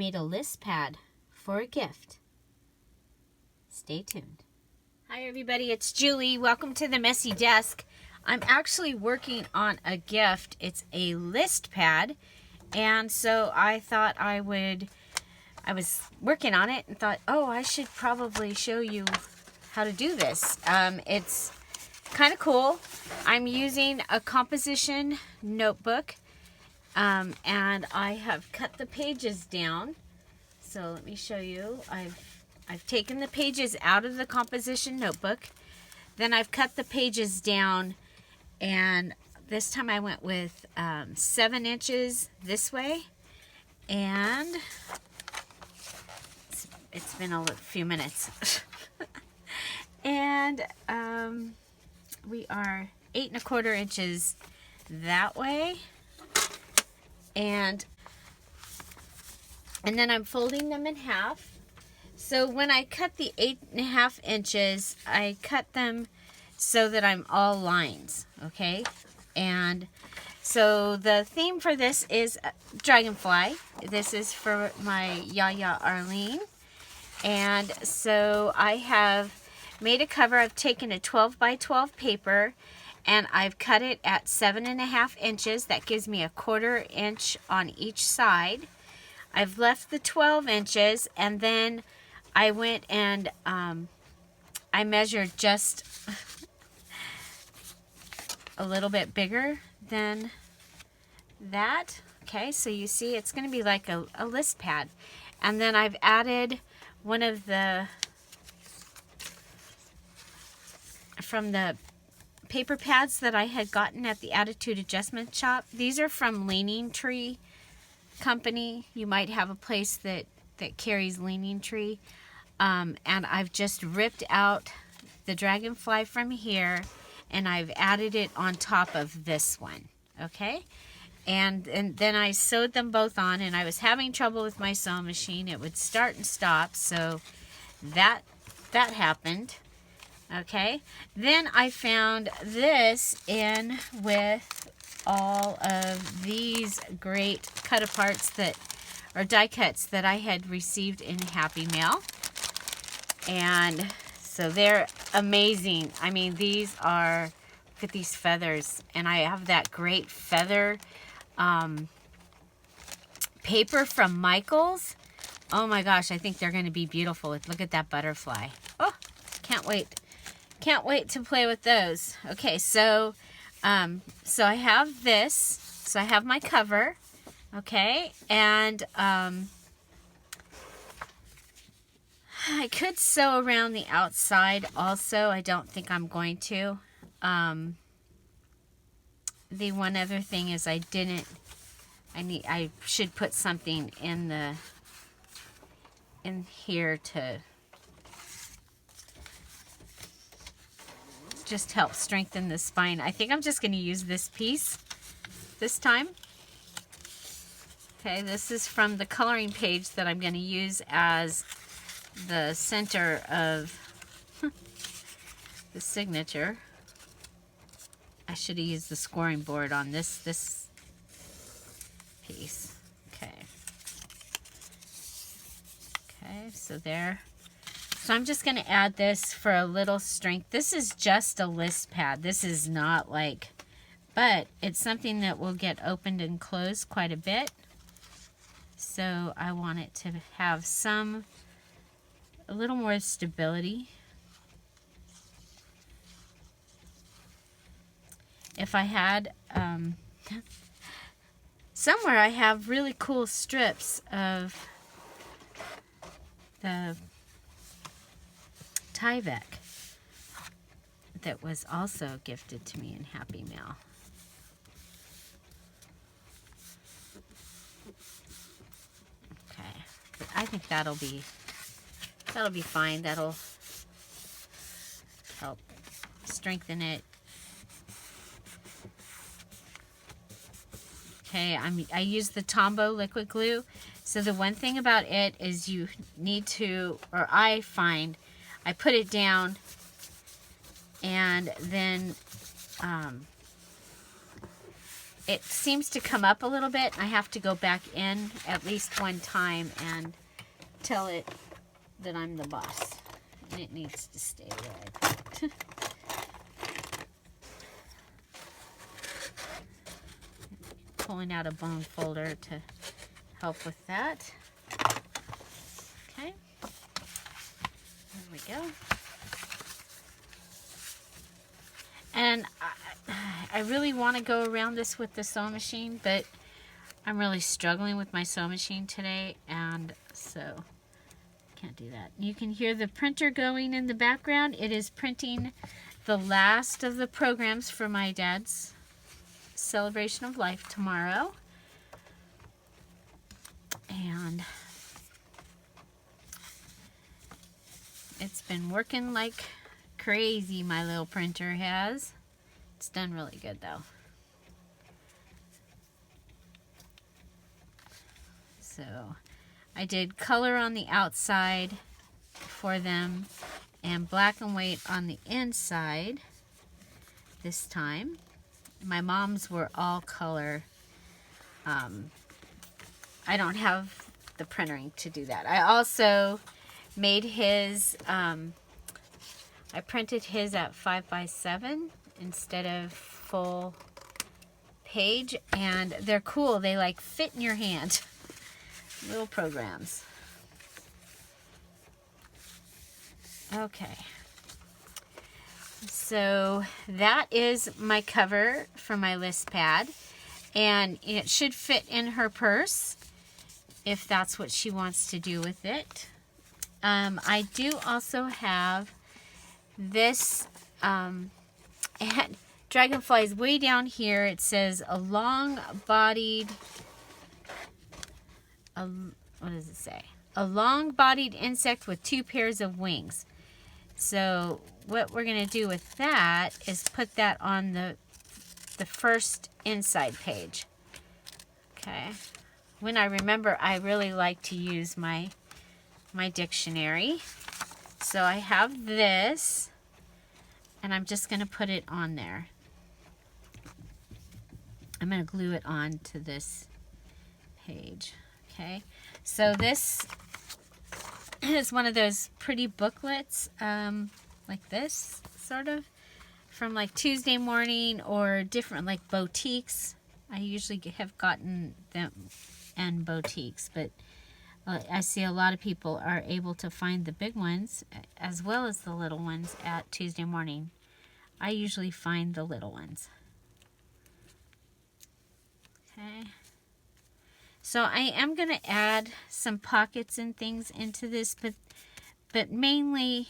made a list pad for a gift. Stay tuned. Hi everybody, it's Julie. Welcome to the Messy Desk. I'm actually working on a gift. It's a list pad, and so I thought I was working on it and thought, oh, I should probably show you how to do this. It's kind of cool. I'm using a composition notebook, and I have cut the pages down. So let me show you. I've taken the pages out of the composition notebook. Then I've cut the pages down, and this time I went with 7 inches this way, and it's been a few minutes. And we are 8 1/4 inches that way, and then I'm folding them in half. So when I cut the 8 1/2 inches, I cut them so that I'm all lines, okay? And so the theme for this is dragonfly. This is for my Yaya Arlene. And so I have made a cover. I've taken a 12 by 12 paper and I've cut it at 7 1/2 inches. That gives me a 1/4 inch on each side. I've left the 12 inches, and then I went and I measured just a little bit bigger than that. Okay, so you see it's going to be like a list pad. And then I've added one of the, from the paper pads that I had gotten at the Attitude Adjustment Shop. These are from Leaning Tree Company. You might have a place that carries Leaning Tree. And I've just ripped out the dragonfly from here, and I've added it on top of this one, okay? And then I sewed them both on, and I was having trouble with my sewing machine. It would start and stop, so that happened, okay? Then I found this in with all of these great cut-aparts or die cuts that I had received in Happy Mail. And so they're amazing. I mean, these are, look at these feathers. And I have that great feather paper from Michaels. Oh my gosh, I think they're going to be beautiful. Look at that butterfly. Oh, can't wait. Can't wait to play with those. Okay, so I have this. So I have my cover. Okay, and I could sew around the outside also. I don't think I'm going to. The one other thing is I should put something in here to just help strengthen the spine. I think I'm just going to use this piece this time. Okay, this is from the coloring page that I'm going to use as the center of the signature. I should have used the scoring board on this piece. Okay. Okay, so there. So I'm just going to add this for a little strength. This is just a list pad. This is not like, but it's something that will get opened and closed quite a bit. So I want it to have a little more stability. If I had, somewhere I have really cool strips of the Tyvek that was also gifted to me in Happy Mail. Okay, I think that'll be fine. That'll help strengthen it. Okay, I use the Tombow liquid glue. So the one thing about it is you need to, or I find, I put it down and then it seems to come up a little bit. I have to go back in at least one time and tell it that I'm the boss. And it needs to stay where I put it. Pulling out a bone folder to help with that. Okay. There we go. And I really want to go around this with the sewing machine, but I'm really struggling with my sewing machine today, and so can't do that. You can hear the printer going in the background. It is printing the last of the programs for my dad's celebration of life tomorrow. And it's been working like crazy, my little printer has. It's done really good though. So I did color on the outside for them and black and white on the inside this time. My mom's were all color. I don't have the printering to do that. I also made his, I printed his at 5x7 instead of full page, and they're cool. They like fit in your hand. Little programs. Okay. So that is my cover for my list pad, and it should fit in her purse if that's what she wants to do with it. I do also have this, and Dragonfly's way down here. It says a long-bodied, what does it say? A long-bodied insect with 2 pairs of wings. So what we're going to do with that is put that on the first inside page. Okay. When I remember, I really like to use my dictionary. So I have this, and I'm just going to put it on there. I'm going to glue it on to this page. Okay. So this is one of those pretty booklets, like this, sort of, from like Tuesday Morning or different, like boutiques. I usually have gotten them and boutiques, but I see a lot of people are able to find the big ones as well as the little ones at Tuesday Morning. I usually find the little ones. Okay. So I am going to add some pockets and things into this, but mainly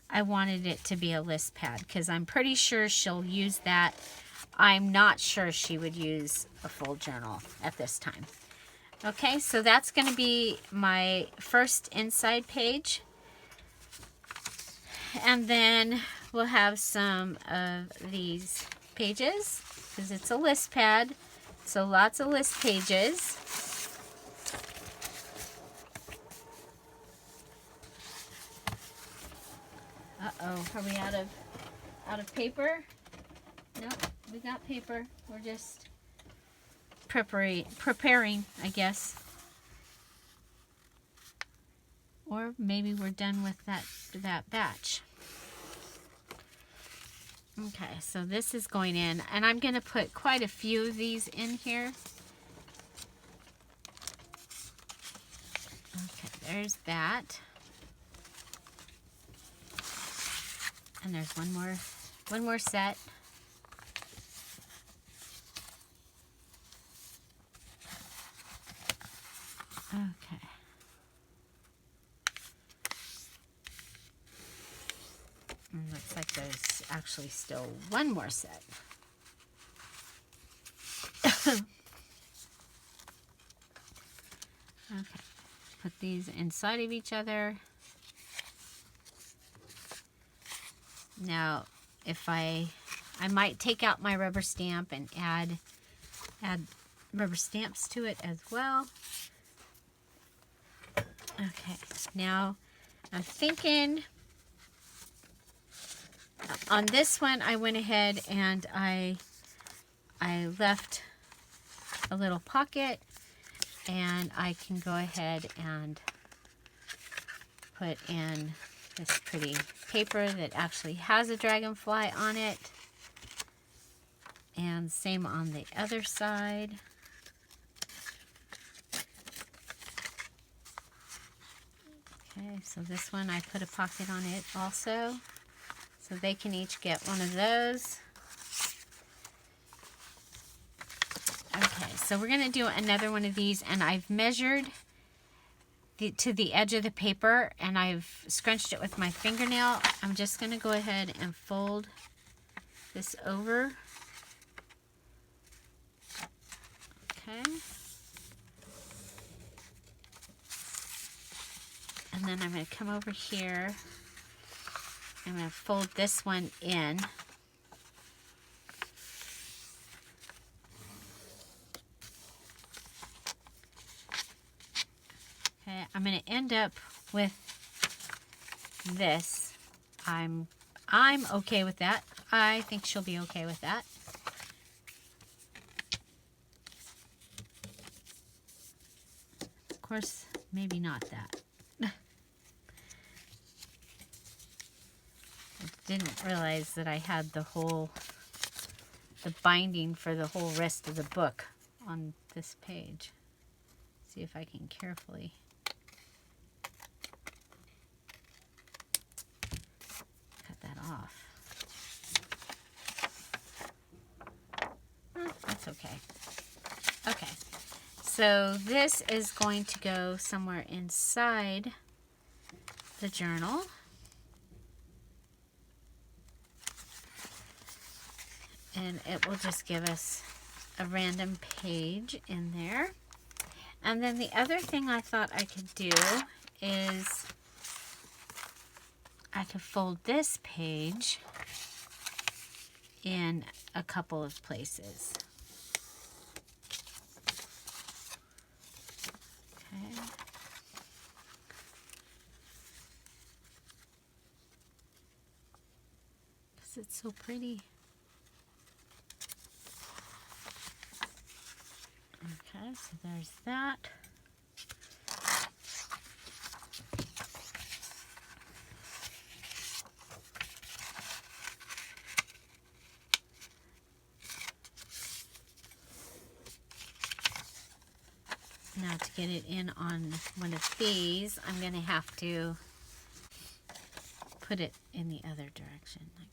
I wanted it to be a list pad because I'm pretty sure she'll use that. I'm not sure she would use a full journal at this time. Okay, so that's going to be my first inside page. And then we'll have some of these pages because it's a list pad. So lots of list pages. Uh-oh, are we out of paper? Nope, we got paper. We're just preparing, I guess. Or maybe we're done with that batch. Okay, so this is going in, and I'm going to put quite a few of these in here. Okay, there's that. And there's one more set. Okay. And looks like there's actually still one more set. Okay. Put these inside of each other. Now, if I might take out my rubber stamp and add rubber stamps to it as well. Okay, now I'm thinking on this one I went ahead and I I left a little pocket, and I can go ahead and put in this pretty paper that actually has a dragonfly on it. And same on the other side. Okay, so this one I put a pocket on it also. So they can each get one of those. Okay, so we're going to do another one of these, and I've measured to the edge of the paper, and I've scrunched it with my fingernail. I'm just going to go ahead and fold this over. Okay. And then I'm going to come over here. I'm going to fold this one in. Okay, I'm going to end up with this. I'm okay with that. I think she'll be okay with that. Of course, maybe not that. I didn't realize that I had the binding for the whole rest of the book on this page. See if I can carefully cut that off. That's okay. Okay, so this is going to go somewhere inside the journal. And it will just give us a random page in there. And then the other thing I thought I could do is I could fold this page in a couple of places. Okay. Because it's so pretty. Okay, so there's that. Now to get it in on one of these, I'm going to have to put it in the other direction like that.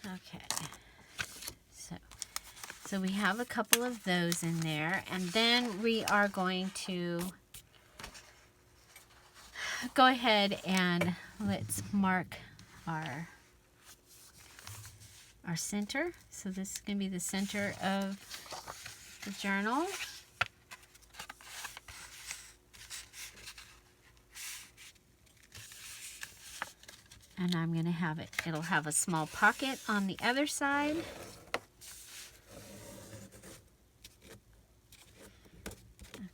Okay, so we have a couple of those in there, and then we are going to go ahead and let's mark our center. So this is going to be the center of the journal. And I'm going to have it'll have a small pocket on the other side.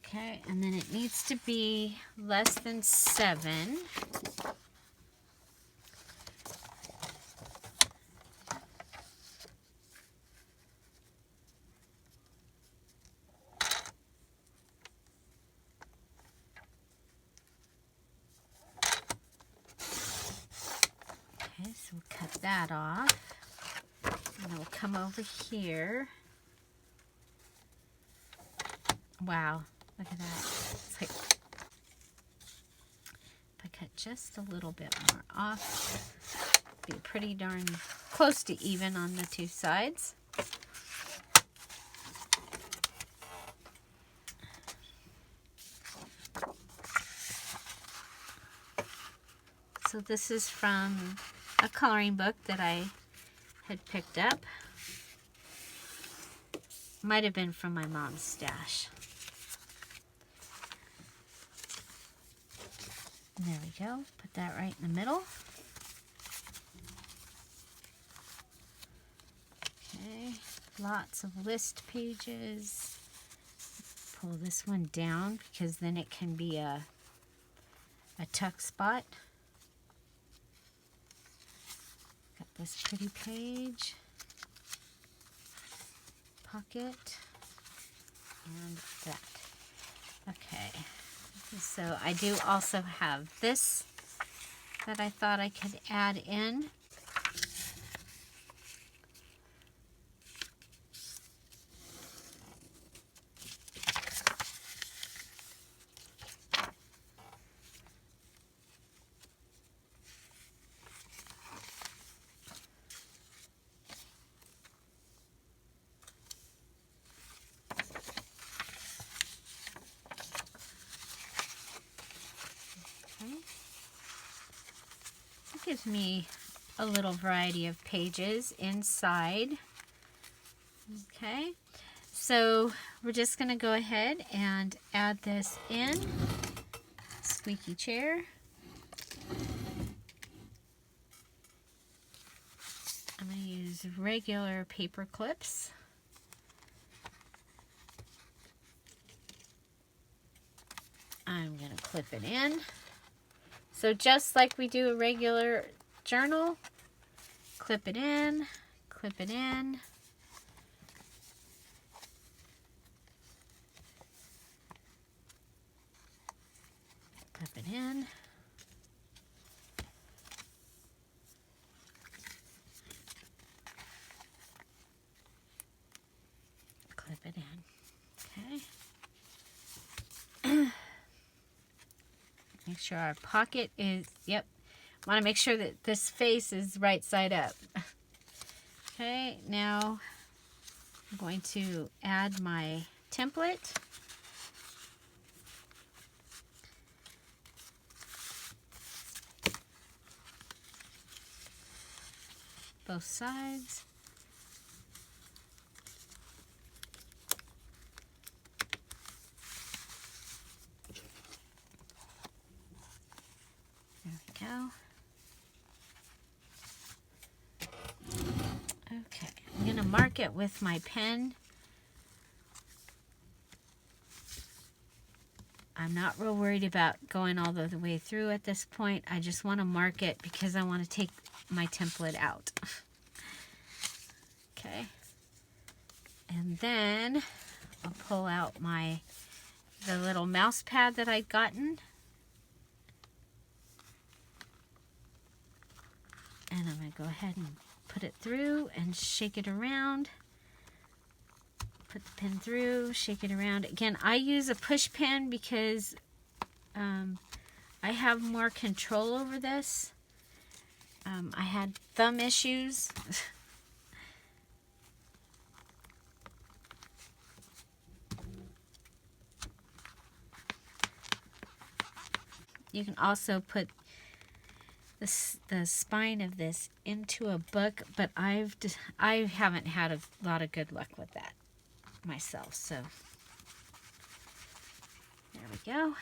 Okay, and then it needs to be less than 7. Okay, so we'll cut that off. And then we'll come over here. Wow, look at that. It's like, if I cut just a little bit more off, it'll be pretty darn close to even on the two sides. So this is from a coloring book that I had picked up. Might have been from my mom's stash. There we go. Put that right in the middle. Okay. Lots of list pages. pull this one down because then it can be a tuck spot. Got this pretty page, pocket, and that. Okay, so I do also have this that I thought I could add in. It gives me a little variety of pages inside. Okay, so we're just going to go ahead and add this in. Squeaky chair. I'm going to use regular paper clips. I'm going to clip it in. So just like we do a regular journal, clip it in, clip it in. Clip it in. Clip it in. Okay. Make sure our pocket is, yep. Want to make sure that this face is right side up. Okay, now I'm going to add my template. Both sides. There we go. Okay, I'm going to mark it with my pen. I'm not real worried about going all the way through at this point. I just want to mark it because I want to take my template out. Okay. And then I'll pull out the little mouse pad that I'd gotten. And I'm going to go ahead and put it through and shake it around. Put the pen through, shake it around. Again, I use a push pen because I have more control over this. I had thumb issues. You can also put the spine of this into a book, but I haven't had a lot of good luck with that myself. So there we go.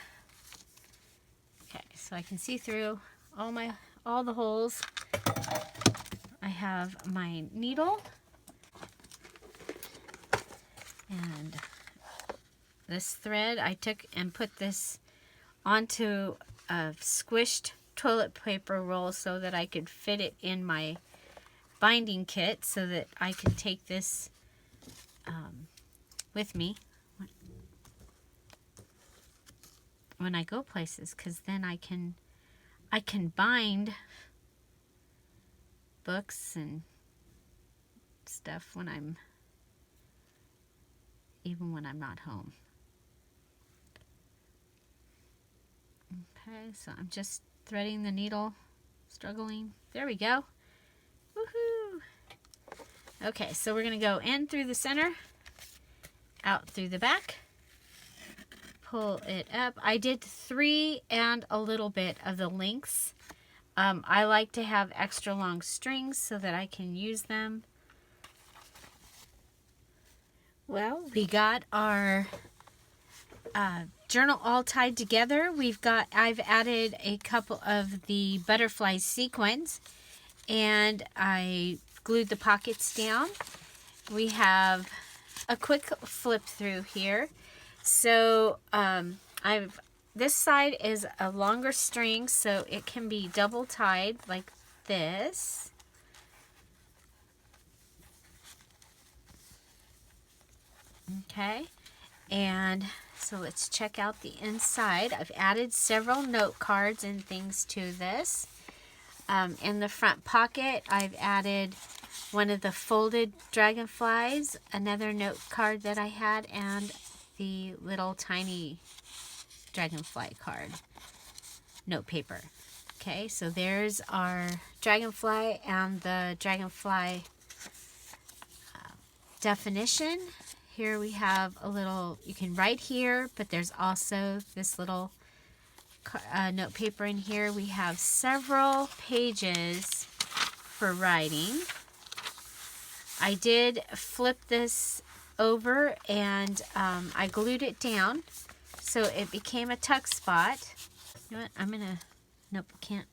Okay, so I can see through all the holes. I have my needle and this thread. I took and put this onto a squished toilet paper roll so that I could fit it in my binding kit so that I could take this with me when I go places, because then I can bind books and stuff even when I'm not home. Okay, so I'm just threading the needle, struggling. There we go. Woohoo! Okay, so we're going to go in through the center, out through the back, pull it up. I did 3 and a little bit of the lengths. I like to have extra long strings so that I can use them. Well, we got our journal all tied together. I've added a couple of the butterfly sequins and I glued the pockets down. We have a quick flip through here. So this side is a longer string, so it can be double tied like this. Okay, and so let's check out the inside. I've added several note cards and things to this. In the front pocket, I've added one of the folded dragonflies, another note card that I had, and the little tiny dragonfly card note paper. Okay, so there's our dragonfly and the dragonfly definition. Here we have a little, you can write here, but there's also this little note paper in here. We have several pages for writing. I did flip this over and I glued it down so it became a tuck spot. You know what? I'm gonna, nope, can't.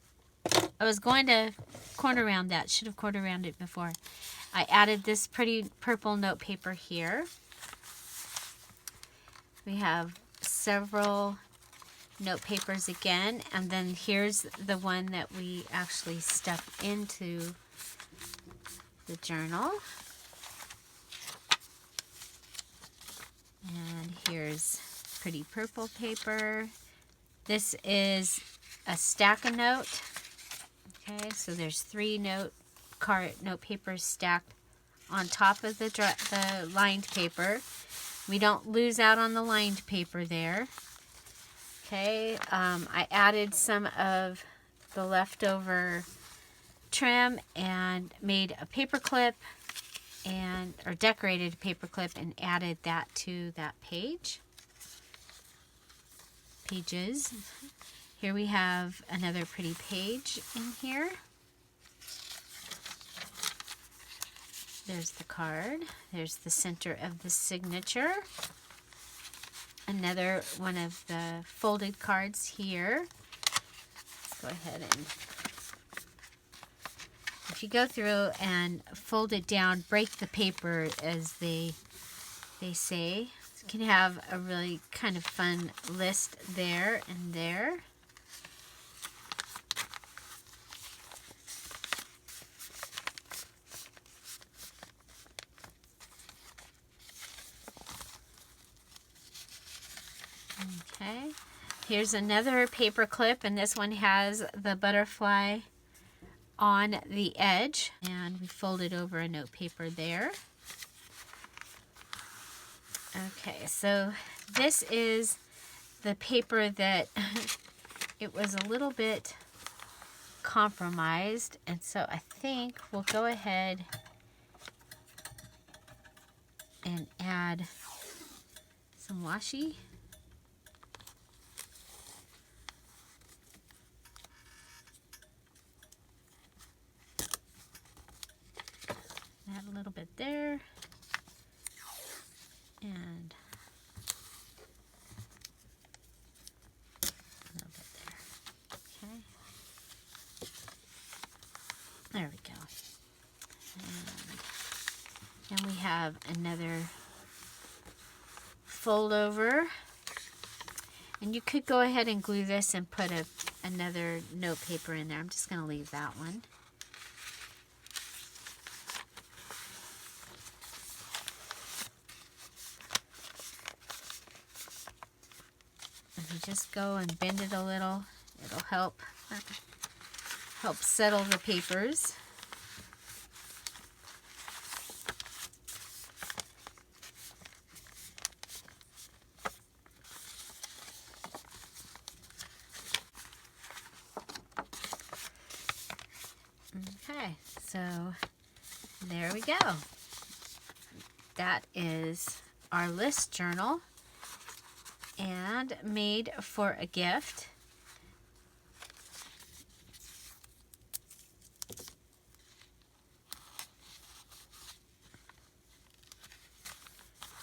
I was going to corner round that. Should have corner rounded before. I added this pretty purple note paper here. We have several note papers again, and then here's the one that we actually stuck into the journal. And here's pretty purple paper. This is a stack of note. Okay, so there's 3 note papers stacked on top of the lined paper. We don't lose out on the lined paper there. Okay, I added some of the leftover trim and made a paper clip or decorated a paper clip and added that to that pages. Here we have another pretty page in here. There's the card. There's the center of the signature. Another one of the folded cards here. Let's go ahead and, if you go through and fold it down, break the paper, as they say, you can have a really kind of fun list there and there. Okay, here's another paper clip, and this one has the butterfly on the edge, and we folded over a note paper there. Okay, so this is the paper that it was a little bit compromised, and so I think we'll go ahead and add some washi. Add a little bit there, and a little bit there. Okay, there we go. And we have another fold over, and you could go ahead and glue this and put another note paper in there. I'm just going to leave that one. If you just go and bend it a little, it'll help settle the papers. Okay, so there we go. That is our list journal, and made for a gift.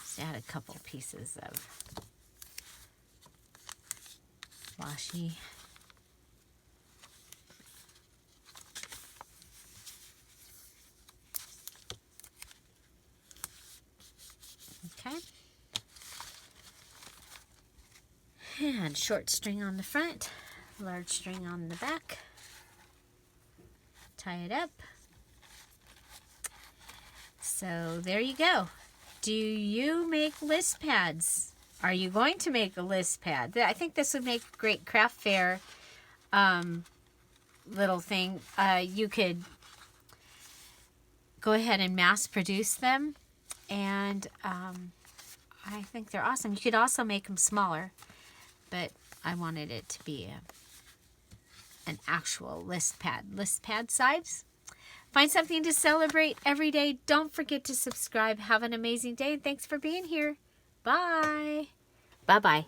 Just add a couple pieces of washi. Okay. And short string on the front, large string on the back. Tie it up. So there you go. Do you make list pads? Are you going to make a list pad? I think this would make a great craft fair little thing. You could go ahead and mass produce them, and I think they're awesome. You could also make them smaller, but I wanted it to be an actual list pad size. Find something to celebrate every day. Don't forget to subscribe. Have an amazing day. Thanks for being here. Bye. Bye-bye.